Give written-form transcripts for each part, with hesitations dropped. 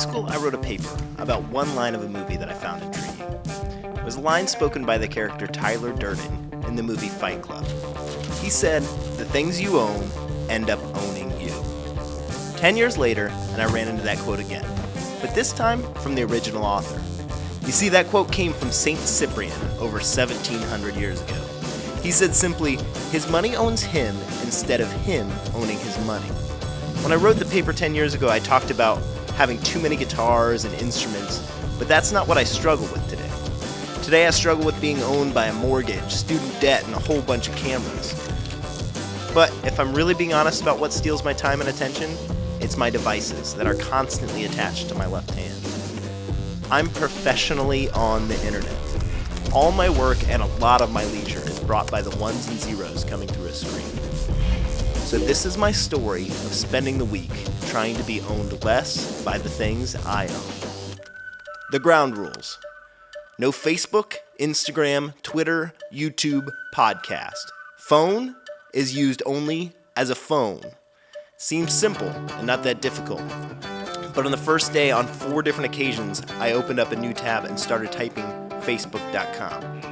school, I wrote a paper about one line of a movie that I found intriguing. It was a line spoken by the character Tyler Durden in the movie Fight Club. He said, "The things you own end up owning you." 10 years later, and I ran into that quote again, but this time from the original author. You see, that quote came from Saint Cyprian over 1700 years ago. He said simply, his money owns him instead of him owning his money. When I wrote the paper 10 years ago, I talked about having too many guitars and instruments, but that's not what I struggle with today. Today I struggle with being owned by a mortgage, student debt, and a whole bunch of cameras. But if I'm really being honest about what steals my time and attention, it's my devices that are constantly attached to my left hand. I'm professionally on the internet. All my work and a lot of my leisure is brought by the ones and zeros coming through a screen. So this is my story of spending the week trying to be owned less by the things I own. The ground rules. No Facebook, Instagram, Twitter, YouTube, podcast. Phone is used only as a phone. Seems simple and not that difficult. But on the first day, on 4 different occasions, I opened up a new tab and started typing facebook.com.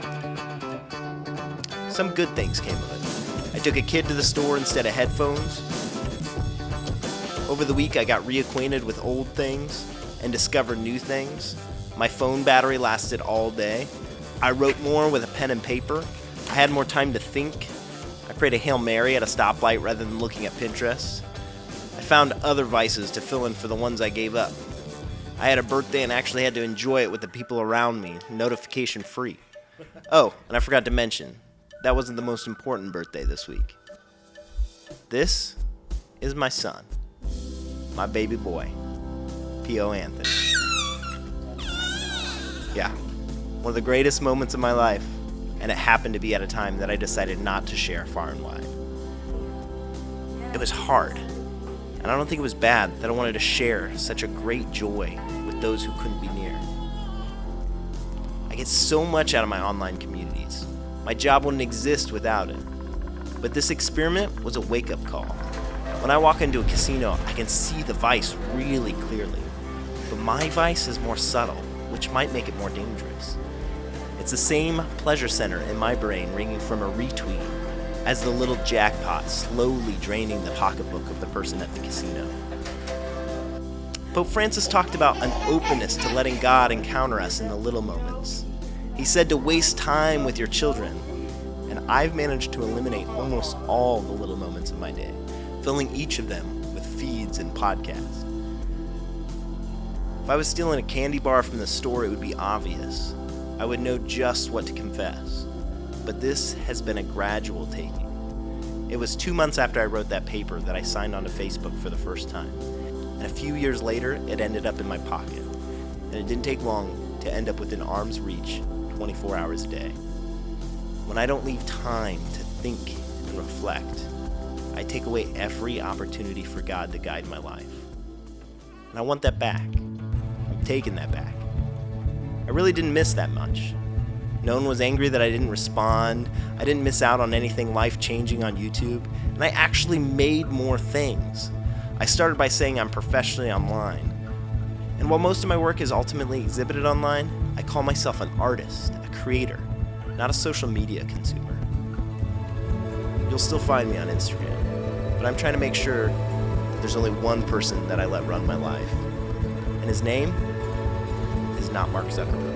Some good things came of it. I took a kid to the store instead of headphones. Over the week, I got reacquainted with old things and discovered new things. My phone battery lasted all day. I wrote more with a pen and paper. I had more time to think. I prayed a Hail Mary at a stoplight rather than looking at Pinterest. I found other vices to fill in for the ones I gave up. I had a birthday and actually had to enjoy it with the people around me, notification free. Oh, and I forgot to mention, that wasn't the most important birthday this week. This is my son, my baby boy, P.O. Anthony. Yeah, one of the greatest moments of my life, and it happened to be at a time that I decided not to share far and wide. It was hard. And I don't think it was bad that I wanted to share such a great joy with those who couldn't be near. I get so much out of my online communities. My job wouldn't exist without it. But this experiment was a wake-up call. When I walk into a casino, I can see the vice really clearly. But my vice is more subtle, which might make it more dangerous. It's the same pleasure center in my brain ringing from a retweet as the little jackpot slowly draining the pocketbook of the person at the casino. Pope Francis talked about an openness to letting God encounter us in the little moments. He said to waste time with your children, and I've managed to eliminate almost all the little moments of my day, filling each of them with feeds and podcasts. If I was stealing a candy bar from the store, it would be obvious. I would know just what to confess. But this has been a gradual taking. It was 2 months after I wrote that paper that I signed onto Facebook for the first time. And a few years later, it ended up in my pocket. And it didn't take long to end up within arm's reach 24 hours a day. When I don't leave time to think and reflect, I take away every opportunity for God to guide my life. And I want that back. I'm taking that back. I really didn't miss that much. No one was angry that I didn't respond. I didn't miss out on anything life-changing on YouTube. And I actually made more things. I started by saying I'm professionally online. And while most of my work is ultimately exhibited online, I call myself an artist, a creator, not a social media consumer. You'll still find me on Instagram, but I'm trying to make sure that there's only one person that I let run my life. And his name is not Mark Zuckerberg.